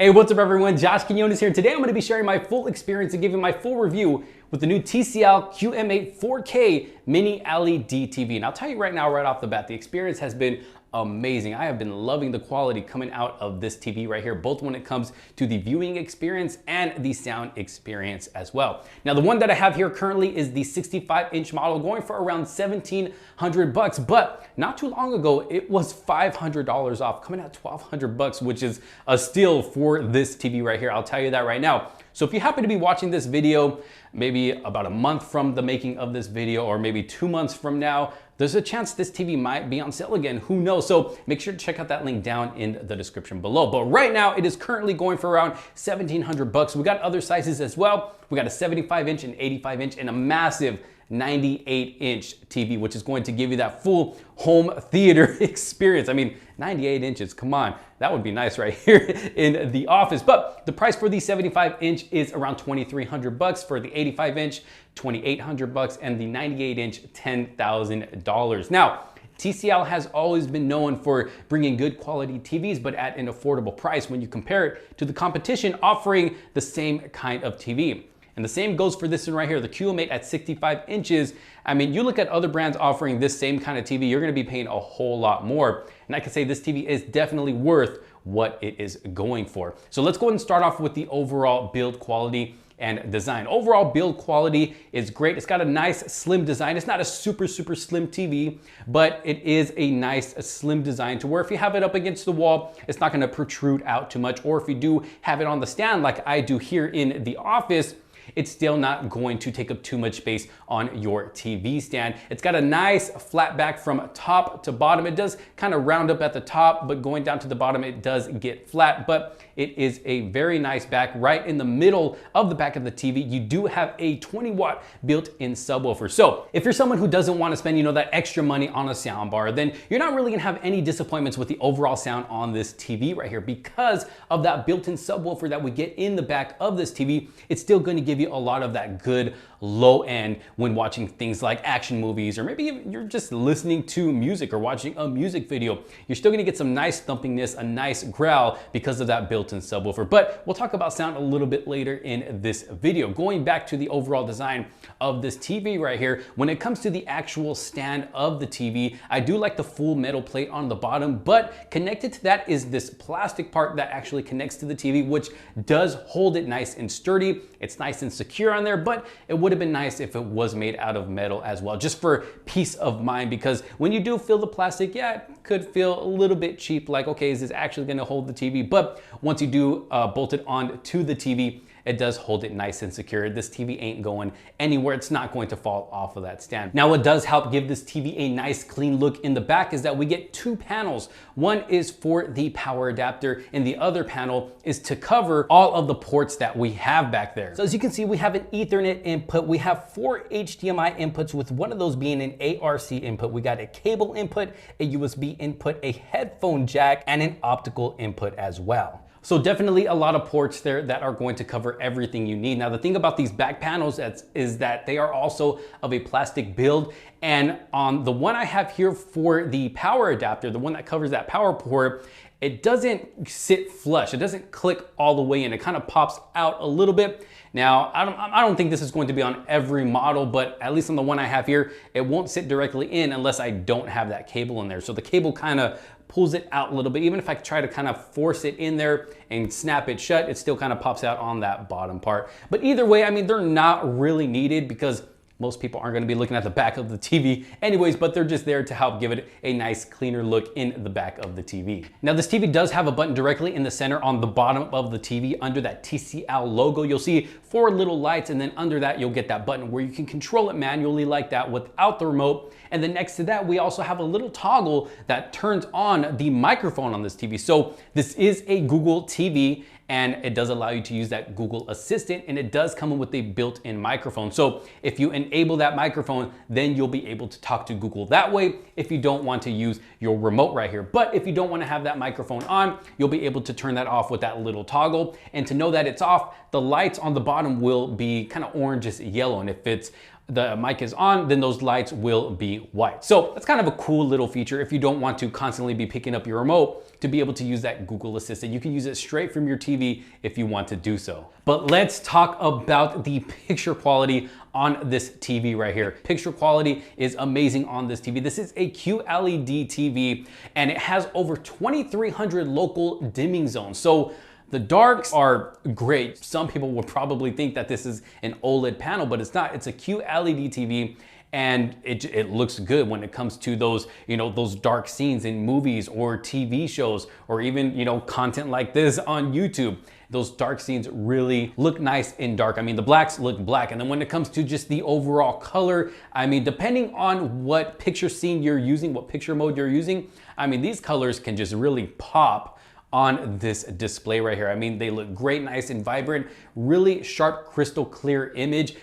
Hey, what's up everyone? Josh Quinones here. Today I'm going to be sharing my full experience and giving my full review with the new TCL QM8 4K mini LED TV. And I'll tell you right now, right off the bat, the experience has been amazing. I have been loving the quality coming out of this TV right here, both when it comes to the viewing experience and the sound experience as well. Now, the one that I have here currently is the 65-inch model, going for around $1,700, but not too long ago, it was $500 off, coming out $1,200, which is a steal for this TV right here. I'll tell you that right now. So if you happen to be watching this video, maybe about a month from the making of this video, or maybe 2 months from now, there's a chance this TV might be on sale again. Who knows? So make sure to check out that link down in the description below. But right now, it is currently going for around $1,700. We got other sizes as well. We got a 75-inch and 85-inch and a massive 98-inch TV, which is going to give you that full home theater experience. I mean, 98 inches, come on. That would be nice right here in the office. But the price for the 75-inch is around $2,300. For the 85-inch, $2,800, and the 98-inch, $10,000. Now, TCL has always been known for bringing good quality TVs, but at an affordable price when you compare it to the competition offering the same kind of TV. And the same goes for this one right here, the QM8 at 65 inches. I mean, you look at other brands offering this same kind of TV, you're gonna be paying a whole lot more. And I can say this TV is definitely worth what it is going for. So let's go ahead and start off with the overall build quality and design. Overall build quality is great. It's got a nice slim design. It's not a super slim TV, but it is a nice slim design to where if you have it up against the wall, it's not gonna protrude out too much. Or if you do have it on the stand like I do here in the office, it's still not going to take up too much space on your TV stand. It's got a nice flat back from top to bottom. It does kind of round up at the top, but going down to the bottom, it does get flat, but it is a very nice back. Right in the middle of the back of the TV, you do have a 20-watt built-in subwoofer. So if you're someone who doesn't want to spend, that extra money on a sound bar, then you're not really gonna have any disappointments with the overall sound on this TV right here. Because of that built-in subwoofer that we get in the back of this TV, it's still gonna give you a lot of that good low end when watching things like action movies, or maybe you're just listening to music or watching a music video. You're still gonna get some nice thumpingness, a nice growl because of that built-in subwoofer. But we'll talk about sound a little bit later in this video. Going back to the overall design of this TV right here, when it comes to the actual stand of the TV, I do like the full metal plate on the bottom, but connected to that is this plastic part that actually connects to the TV, which does hold it nice and sturdy. It's nice and secure on there, but it would have been nice if it was made out of metal as well, just for peace of mind, because when you do feel the plastic, yeah, it could feel a little bit cheap, like, okay, is this actually gonna hold the TV? But once you do bolt it on to the TV, it does hold it nice and secure. This TV ain't going anywhere. It's not going to fall off of that stand. Now, what does help give this TV a nice clean look in the back is that we get two panels. One is for the power adapter, and the other panel is to cover all of the ports that we have back there. So as you can see, we have an Ethernet input. We have 4 HDMI inputs, with one of those being an ARC input. We got a cable input, a USB input, a headphone jack, and an optical input as well. So definitely a lot of ports there that are going to cover everything you need. Now, the thing about these back panels is that they are also of a plastic build. And on the one I have here for the power adapter, the one that covers that power port, it doesn't sit flush. It doesn't click all the way in. It kind of pops out a little bit. Now, I don't think this is going to be on every model, but at least on the one I have here, it won't sit directly in unless I don't have that cable in there. So the cable kind of pulls it out a little bit. Even if I try to kind of force it in there and snap it shut, it still kind of pops out on that bottom part. But either way, I mean, they're not really needed because most people aren't going to be looking at the back of the TV anyways, but they're just there to help give it a nice cleaner look in the back of the TV. Now, this TV does have a button directly in the center on the bottom of the TV under that TCL logo. You'll see 4 little lights, and then under that you'll get that button where you can control it manually like that without the remote. And then next to that, we also have a little toggle that turns on the microphone on this TV. So this is a Google TV, and it does allow you to use that Google Assistant, and it does come with a built-in microphone. So if you enable that microphone, then you'll be able to talk to Google that way if you don't want to use your remote right here. But if you don't want to have that microphone on, you'll be able to turn that off with that little toggle. And to know that it's off, the lights on the bottom will be kind of orange yellow. And if it's the mic is on, then those lights will be white. So that's kind of a cool little feature if you don't want to constantly be picking up your remote to be able to use that Google Assistant. You can use it straight from your TV if you want to do so. But let's talk about the picture quality on this TV right here. Picture quality is amazing on this TV. This is a QLED TV and it has over 2,300 local dimming zones. So the darks are great. Some people would probably think that this is an OLED panel, but it's not. It's a QLED TV and it looks good when it comes to those, those dark scenes in movies or TV shows, or even, content like this on YouTube. Those dark scenes really look nice in dark. I mean, the blacks look black. And then when it comes to just the overall color, I mean, depending on what picture scene you're using, what picture mode you're using, I mean, these colors can just really pop on this display right here. I mean, they look great, nice and vibrant, really sharp, crystal clear image.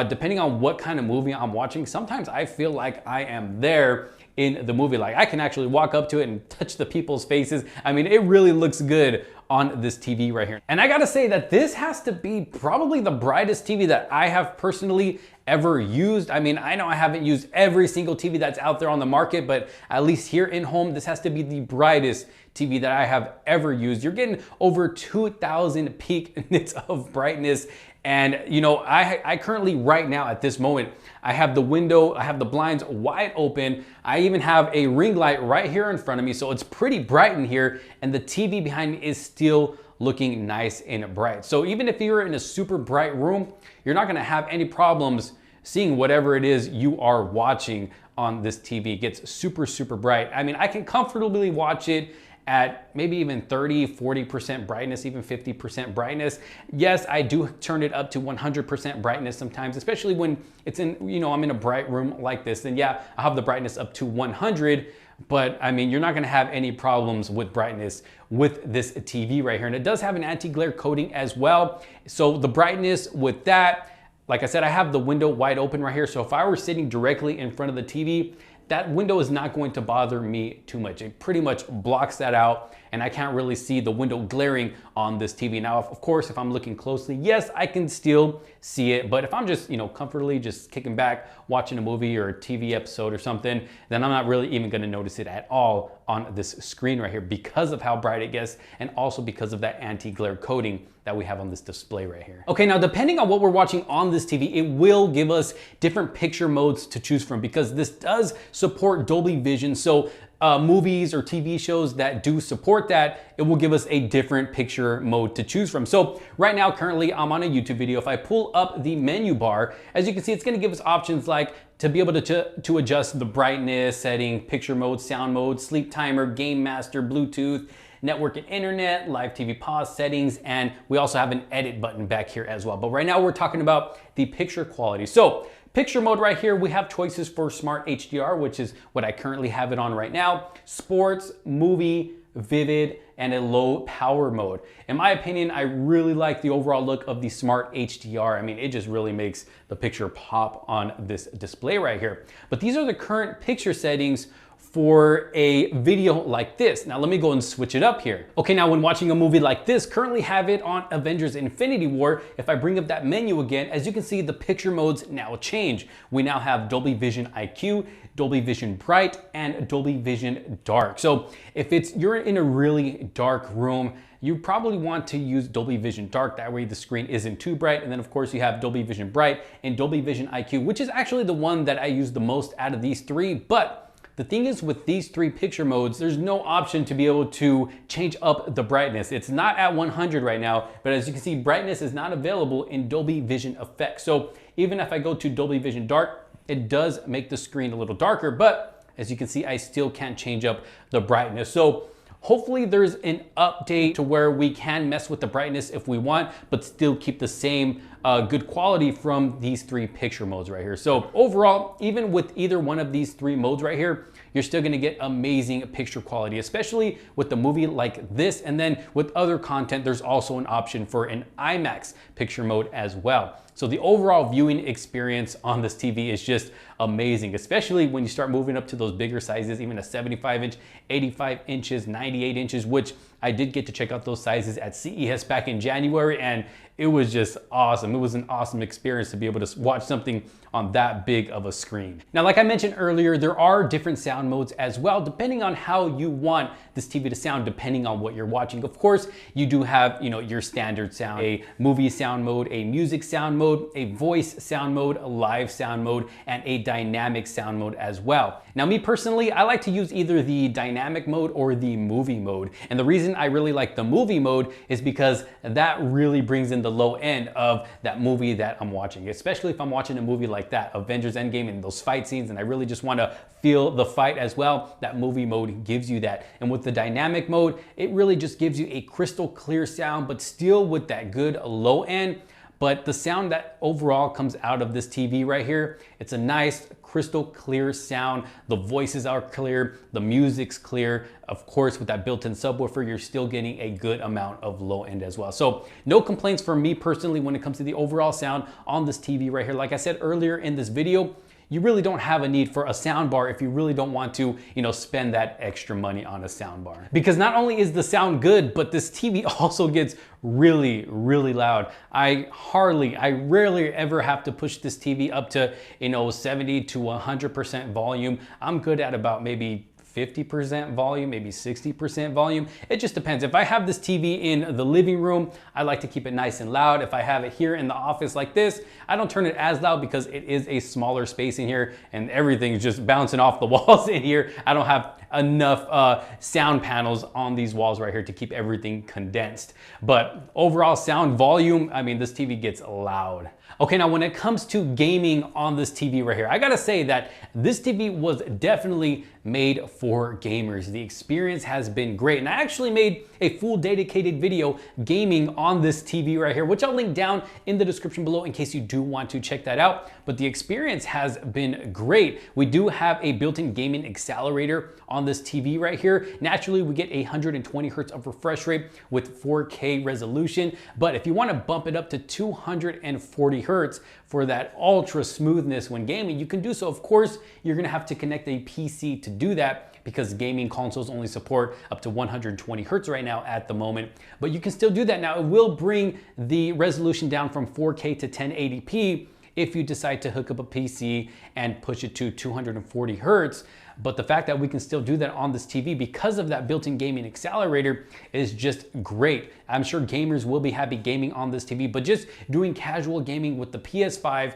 Depending on what kind of movie I'm watching, sometimes I feel like I am there in the movie. Like I can actually walk up to it and touch the people's faces. I mean, it really looks good on this TV right here. And I gotta say that this has to be probably the brightest TV that I have personally ever used. I mean, I know I haven't used every single TV that's out there on the market, but at least here in home, this has to be the brightest TV that I have ever used. You're getting over 2,000 peak nits of brightness. And I currently right now at this moment, I have the window, I have the blinds wide open. I even have a ring light right here in front of me. So it's pretty bright in here and the TV behind me is still looking nice and bright. So even if you're in a super bright room, you're not gonna have any problems seeing whatever it is you are watching on this TV. It gets super, super bright. I mean, I can comfortably watch it at maybe even 30, 40% brightness, even 50% brightness. Yes, I do turn it up to 100% brightness sometimes, especially when it's in, I'm in a bright room like this, then yeah, I have the brightness up to 100, but I mean, you're not gonna have any problems with brightness with this TV right here. And it does have an anti-glare coating as well. So the brightness with that, like I said, I have the window wide open right here. So if I were sitting directly in front of the TV, that window is not going to bother me too much. It pretty much blocks that out and I can't really see the window glaring on this TV. Now, of course, if I'm looking closely, yes, I can still see it. But if I'm just, comfortably just kicking back, watching a movie or a TV episode or something, then I'm not really even gonna notice it at all on this screen right here because of how bright it gets and also because of that anti-glare coating that we have on this display right here. Okay, now depending on what we're watching on this TV, it will give us different picture modes to choose from because this does support Dolby Vision. So movies or TV shows that do support that, it will give us a different picture mode to choose from. So right now, currently I'm on a YouTube video. If I pull up the menu bar, as you can see, it's gonna give us options like to be able to adjust the brightness setting, picture mode, sound mode, sleep timer, game master, Bluetooth, network and internet, live TV pause settings, and we also have an edit button back here as well. But right now we're talking about the picture quality. So picture mode right here, we have choices for Smart HDR, which is what I currently have it on right now, sports, movie, vivid, and a low power mode. In my opinion, I really like the overall look of the Smart HDR. I mean, it just really makes the picture pop on this display right here. But these are the current picture settings for a video like this. Now let me go and switch it up here. Okay, now when watching a movie like this, currently have it on Avengers Infinity War. If I bring up that menu again, as you can see, the picture modes now change. We now have Dolby Vision IQ, Dolby Vision Bright, and Dolby Vision Dark. So if you're in a really dark room, you probably want to use Dolby Vision Dark. That way the screen isn't too bright. And then of course you have Dolby Vision Bright and Dolby Vision IQ, which is actually the one that I use the most out of these three. But the thing is with these three picture modes, there's no option to be able to change up the brightness. It's not at 100 right now, but as you can see, brightness is not available in Dolby Vision Effects. So even if I go to Dolby Vision Dark, it does make the screen a little darker, but as you can see, I still can't change up the brightness. So hopefully there's an update to where we can mess with the brightness if we want, but still keep the same good quality from these three picture modes right here. So overall, even with either one of these three modes right here, you're still gonna get amazing picture quality, especially with the movie like this. And then with other content, there's also an option for an IMAX picture mode as well. So the overall viewing experience on this TV is just amazing, especially when you start moving up to those bigger sizes, even a 75 inch, 85 inches, 98 inches, which I did get to check out those sizes at CES back in January, and it was just awesome. It was an awesome experience to be able to watch something on that big of a screen. Now, like I mentioned earlier, there are different sound modes as well, depending on how you want this TV to sound, depending on what you're watching. Of course, you do have, your standard sound, a movie sound mode, a music sound mode, a voice sound mode, a live sound mode, and a dynamic sound mode as well. Now, me personally, I like to use either the dynamic mode or the movie mode. And the reason I really like the movie mode is because that really brings in the low end of that movie that I'm watching, especially if I'm watching a movie like that, Avengers Endgame, and those fight scenes, and I really just want to feel the fight as well. That movie mode gives you that. And with the dynamic mode, it really just gives you a crystal clear sound, but still with that good low end. But the sound that overall comes out of this TV right here, it's a nice crystal clear sound. The voices are clear, the music's clear. Of course, with that built-in subwoofer, you're still getting a good amount of low end as well. So no complaints from me personally when it comes to the overall sound on this TV right here. Like I said earlier in this video, you really don't have a need for a sound bar if you really don't want to, spend that extra money on a sound bar. Because not only is the sound good, but this TV also gets really, really loud. I rarely ever have to push this TV up to, 70 to 100% volume. I'm good at about maybe 50% volume, maybe 60% volume. It just depends. If I have this TV in the living room, I like to keep it nice and loud. If I have it here in the office like this, I don't turn it as loud because it is a smaller space in here and everything's just bouncing off the walls in here. I don't have enough sound panels on these walls right here to keep everything condensed. But overall sound volume, this TV gets loud. Okay, now when it comes to gaming on this TV right here, I gotta say that this TV was definitely made for gamers. The experience has been great, and I actually made a full dedicated video gaming on this TV right here, which I'll link down in the description below in case you do want to check that out. But the experience has been great. We do have a built-in gaming accelerator on this TV right here. Naturally, we get 120 hertz of refresh rate with 4K resolution, but if you want to bump it up to 240 hertz for that ultra smoothness when gaming, you can do so. Of course, you're gonna have to connect a PC to do that because gaming consoles only support up to 120 hertz right now at the moment, but you can still do that. Now, it will bring the resolution down from 4K to 1080p if you decide to hook up a PC and push it to 240 hertz. But the fact that we can still do that on this TV because of that built-in gaming accelerator is just great. I'm sure gamers will be happy gaming on this TV, but just doing casual gaming with the PS5,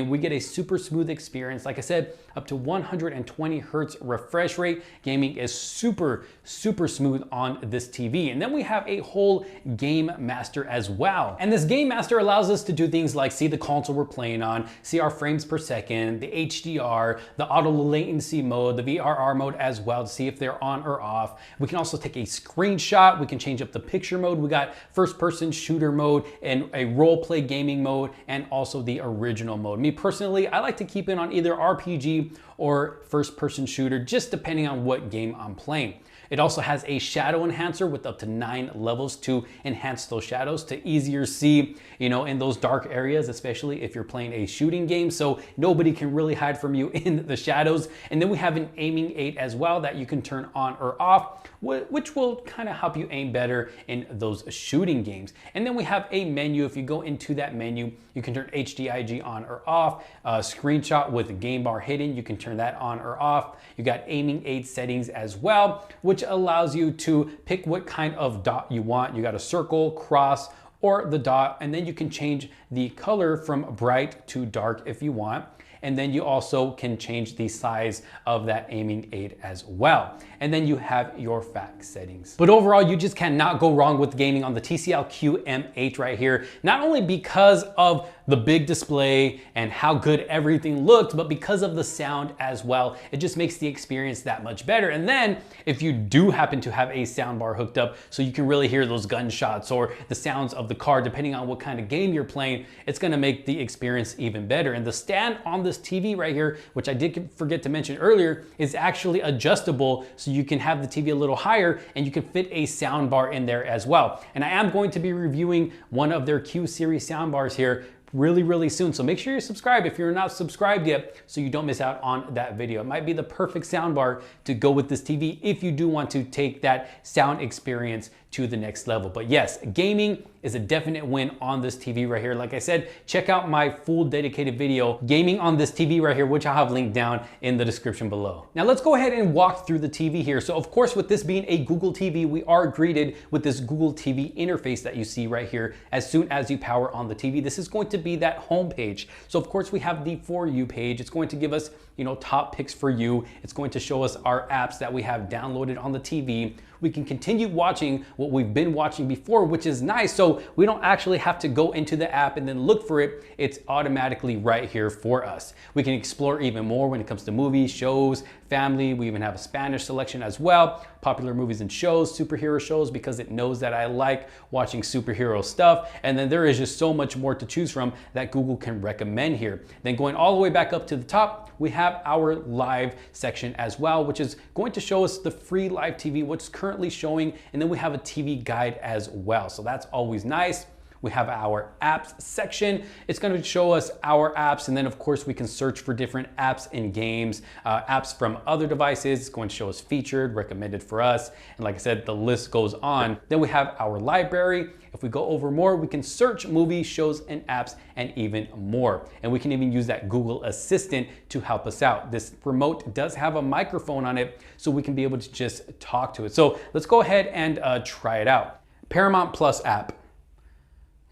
we get a super smooth experience. Like I said, up to 120 hertz refresh rate. Gaming is super, super smooth on this TV. And then we have a whole game master as well. And this game master allows us to do things like see the console we're playing on, see our frames per second, the HDR, the auto latency mode, the VRR mode as well to see if they're on or off. We can also take a screenshot. We can change up the picture mode. We got first person shooter mode and a role play gaming mode and also the original mode. Me personally, I like to keep it on either RPG or first person shooter, just depending on what game I'm playing. It also has a shadow enhancer with up to 9 levels to enhance those shadows to easier see, in those dark areas, especially if you're playing a shooting game. So nobody can really hide from you in the shadows. And then we have an aiming aid as well that you can turn on or off, which will kind of help you aim better in those shooting games. And then we have a menu. If you go into that menu, you can turn HDIG on or off. Screenshot with game bar hidden, you can turn that on or off. You got aiming aid settings as well, which allows you to pick what kind of dot you want. You got a circle, cross, or the dot, and then you can change the color from bright to dark if you want. And then you also can change the size of that aiming aid as well. And then you have your FAC settings. But overall, you just cannot go wrong with gaming on the TCL QM8 right here. Not only because of the big display and how good everything looked, but because of the sound as well. It just makes the experience that much better. And then if you do happen to have a soundbar hooked up so you can really hear those gunshots or the sounds of the car, depending on what kind of game you're playing, it's gonna make the experience even better. And the stand on this TV right here, which I did forget to mention earlier, is actually adjustable, so you can have the TV a little higher and you can fit a soundbar in there as well. And I am going to be reviewing one of their Q series soundbars here really soon. So make sure you're subscribed if you're not subscribed yet so you don't miss out on that video. It might be the perfect soundbar to go with this TV if you do want to take that sound experience to the next level. But yes, gaming is a definite win on this TV right here. Like I said, check out my full dedicated video, gaming on this TV right here, which I'll have linked down in the description below. Now let's go ahead and walk through the TV here. So of course, with this being a Google TV, we are greeted with this Google TV interface that you see right here. As soon as you power on the TV, this is going to be that home page. So of course we have the For You page. It's going to give us, top picks for you. It's going to show us our apps that we have downloaded on the TV. We can continue watching what we've been watching before, which is nice. So we don't actually have to go into the app and then look for it. It's automatically right here for us. We can explore even more when it comes to movies, shows, family. We even have a Spanish selection as well. Popular movies and shows, superhero shows, because it knows that I like watching superhero stuff. And then there is just so much more to choose from that Google can recommend here. Then going all the way back up to the top, we have our live section as well, which is going to show us the free live TV, what's currently showing. And then we have a TV guide as well. So that's always nice. We have our apps section. It's going to show us our apps. And then of course we can search for different apps and games, apps from other devices. It's going to show us featured, recommended for us. And like I said, the list goes on. Then we have our library. If we go over more, we can search movies, shows, and apps, and even more. And we can even use that Google Assistant to help us out. This remote does have a microphone on it, so we can be able to just talk to it. So let's go ahead and try it out. Paramount Plus app.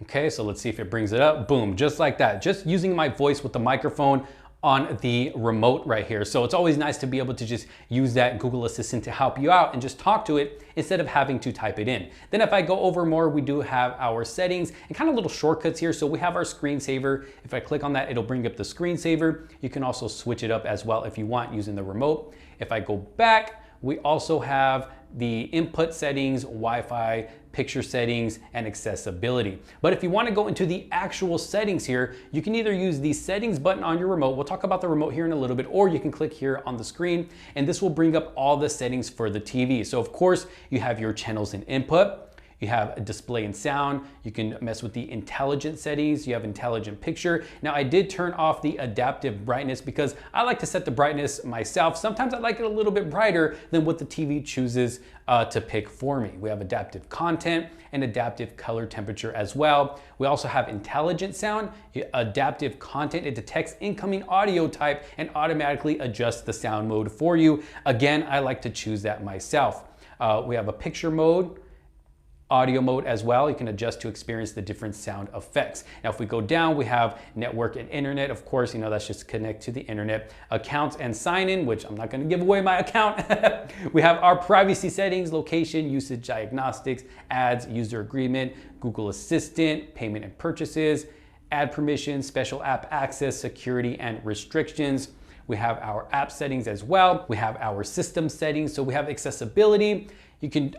Okay, so let's see if it brings it up. Boom, just like that. Just using my voice with the microphone on the remote right here. So it's always nice to be able to just use that Google Assistant to help you out and just talk to it instead of having to type it in. Then if I go over more, we do have our settings and kind of little shortcuts here. So we have our screensaver. If I click on that, it'll bring up the screensaver. You can also switch it up as well if you want using the remote. If I go back, we also have the input settings, Wi-Fi, picture settings, and accessibility. But if you want to go into the actual settings here, you can either use the settings button on your remote. We'll talk about the remote here in a little bit, or you can click here on the screen and this will bring up all the settings for the TV. So of course you have your channels and input. You have a display and sound. You can mess with the intelligent settings. You have intelligent picture. Now I did turn off the adaptive brightness because I like to set the brightness myself. Sometimes I like it a little bit brighter than what the TV chooses to pick for me. We have adaptive content and adaptive color temperature as well. We also have intelligent sound, adaptive content. It detects incoming audio type and automatically adjusts the sound mode for you. Again, I like to choose that myself. We have a picture mode, audio mode as well. You can adjust to experience the different sound effects. Now, if we go down, we have network and internet. Of course, that's just connect to the internet. Accounts and sign in, which I'm not going to give away my account. We have our privacy settings, location, usage diagnostics, ads, user agreement, Google Assistant, payment and purchases, ad permissions, special app access, security and restrictions. We have our app settings as well. We have our system settings. So we have accessibility. You can,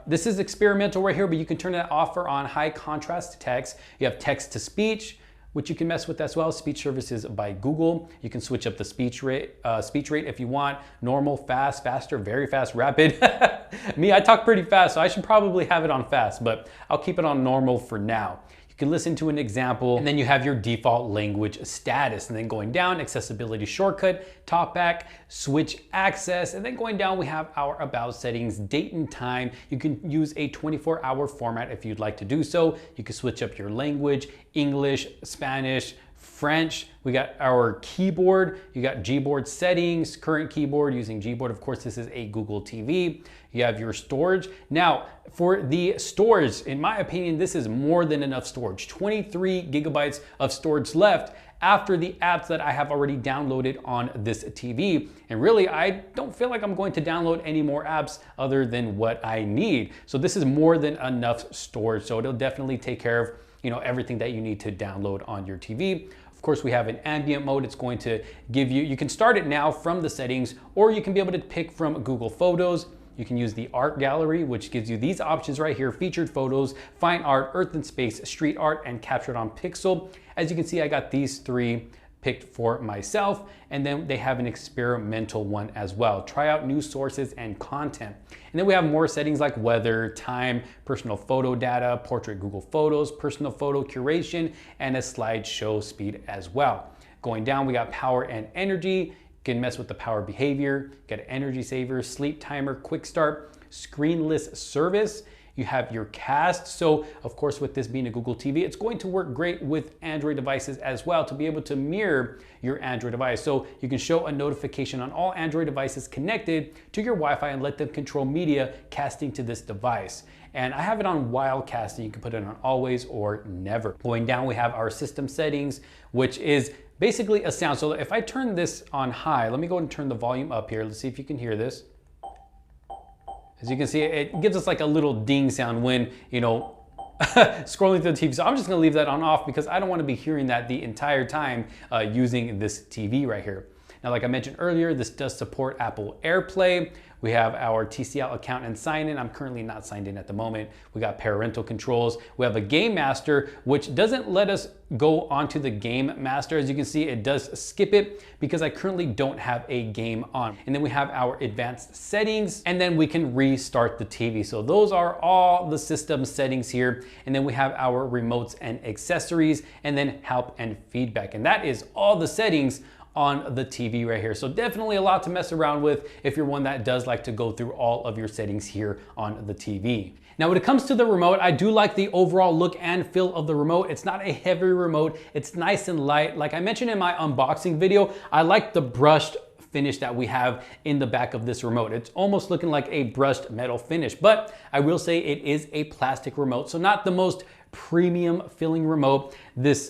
this is experimental right here, but you can turn that off or on high contrast text. You have text to speech, which you can mess with as well. Speech services by Google. You can switch up the speech rate if you want. Normal, fast, faster, very fast, rapid. Me, I talk pretty fast, so I should probably have it on fast, but I'll keep it on normal for now. You can listen to an example, and then you have your default language status. And then going down, accessibility shortcut, talkback, switch access. And then going down, we have our about settings, date and time. You can use a 24-hour format if you'd like to do so. You can switch up your language, English, Spanish, French. We got our keyboard. You got Gboard settings, current keyboard using Gboard. Of course, this is a Google TV. You have your storage. Now, for the storage, in my opinion, this is more than enough storage. 23 gigabytes of storage left after the apps that I have already downloaded on this TV. And really, I don't feel like I'm going to download any more apps other than what I need. So this is more than enough storage. So it'll definitely take care of everything that you need to download on your TV. Of course, we have an ambient mode. It's going to give you can start it now from the settings, or you can be able to pick from Google Photos. You can use the art gallery, which gives you these options right here: featured photos, fine art, earth and space, street art, and captured on pixel. As you can see, I got these three picked for myself, and then they have an experimental one as well. Try out new sources and content. And then we have more settings like weather, time, personal photo data, portrait Google Photos, personal photo curation, and a slideshow speed as well. Going down, we got power and energy. You can mess with the power behavior, got an energy saver, sleep timer, quick start, screenless service. You have your cast. So of course, with this being a Google TV, it's going to work great with Android devices as well to be able to mirror your Android device. So you can show a notification on all Android devices connected to your Wi-Fi and let them control media casting to this device. And I have it on while casting. You can put it on always or never. Going down, we have our system settings, which is basically a sound. So if I turn this on high, let me go and turn the volume up here. Let's see if you can hear this. As you can see, it gives us like a little ding sound when, you know, scrolling through the TV. So I'm just gonna leave that on off because I don't wanna be hearing that the entire time using this TV right here. Now, like I mentioned earlier, this does support Apple AirPlay. We have our TCL account and sign in. I'm currently not signed in at the moment. We got parental controls. We have a game master, which doesn't let us go onto the game master. As you can see, it does skip it because I currently don't have a game on. And then we have our advanced settings, and then we can restart the TV. So those are all the system settings here. And then we have our remotes and accessories, and then help and feedback. And that is all the settings on the TV right here. So definitely a lot to mess around with if you're one that does like to go through all of your settings here on the TV. Now, when it comes to the remote, I do like the overall look and feel of the remote. It's not a heavy remote. It's nice and light. Like I mentioned in my unboxing video, I like the brushed finish that we have in the back of this remote. It's almost looking like a brushed metal finish, but I will say it is a plastic remote. So not the most premium feeling remote. This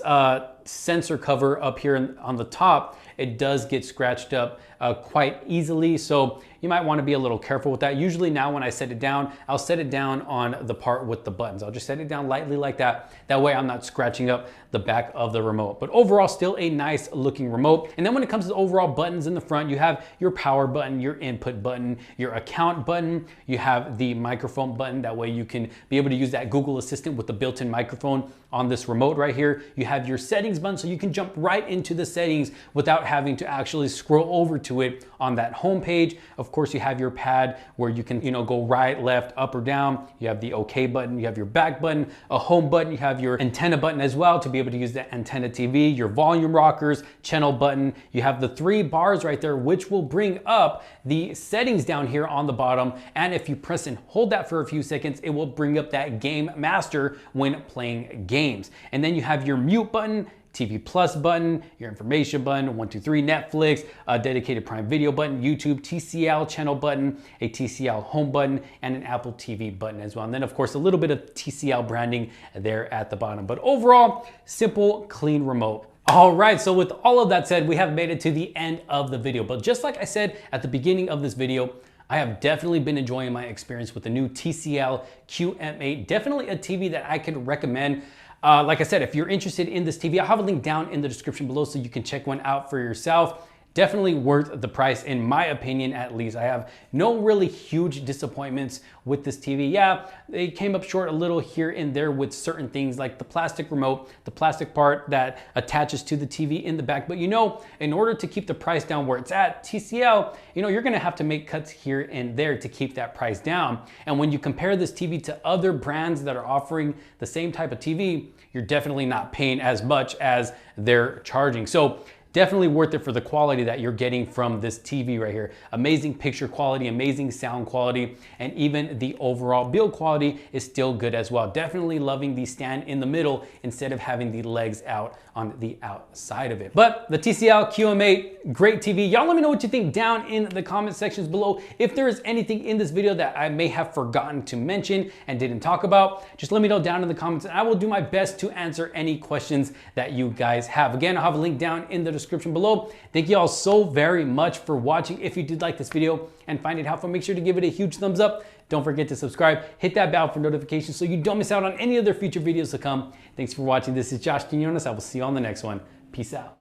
sensor cover up here on the top, it does get scratched up quite easily. So you might want to be a little careful with that. Usually now when I set it down, I'll set it down on the part with the buttons. I'll just set it down lightly like that. That way I'm not scratching up the back of the remote. But overall, still a nice looking remote. And then when it comes to the overall buttons in the front, you have your power button, your input button, your account button. You have the microphone button. That way you can be able to use that Google Assistant with the built-in microphone on this remote right here. You have your settings button, so you can jump right into the settings without having to actually scroll over to it on that home page. Of course, you have your pad where you can, go right, left, up or down. You have the OK button, you have your back button, a home button, you have your antenna button as well to be able to use the antenna TV, your volume rockers, channel button. You have the 3 bars right there, which will bring up the settings down here on the bottom. And if you press and hold that for a few seconds, it will bring up that game master when playing games. And then you have your mute button, TV Plus button, your information button, 1, 2, 3, Netflix, a dedicated Prime Video button, YouTube, TCL channel button, a TCL home button, and an Apple TV button as well. And then of course, a little bit of TCL branding there at the bottom. But overall, simple, clean remote. All right, so with all of that said, we have made it to the end of the video. But just like I said at the beginning of this video, I have definitely been enjoying my experience with the new TCL QM8. Definitely a TV that I could recommend. Like I said, if you're interested in this TV, I'll have a link down in the description below so you can check one out for yourself. Definitely worth the price, in my opinion, at least. I have no really huge disappointments with this TV. Yeah, they came up short a little here and there with certain things like the plastic remote, the plastic part that attaches to the TV in the back. But in order to keep the price down where it's at, TCL, you're gonna have to make cuts here and there to keep that price down. And when you compare this TV to other brands that are offering the same type of TV, you're definitely not paying as much as they're charging. So definitely worth it for the quality that you're getting from this TV right here. Amazing picture quality, amazing sound quality, and even the overall build quality is still good as well. Definitely loving the stand in the middle instead of having the legs out on the outside of it. But the TCL QM8, great TV. Y'all let me know what you think down in the comment sections below. If there is anything in this video that I may have forgotten to mention and didn't talk about, just let me know down in the comments and I will do my best to answer any questions that you guys have. Again, I'll have a link down in the description below. Thank you all so very much for watching. If you did like this video and find it helpful, make sure to give it a huge thumbs up. Don't forget to subscribe, hit that bell for notifications so you don't miss out on any other future videos to come. Thanks for watching. This is Josh Quinones. I will see you on the next one. Peace out.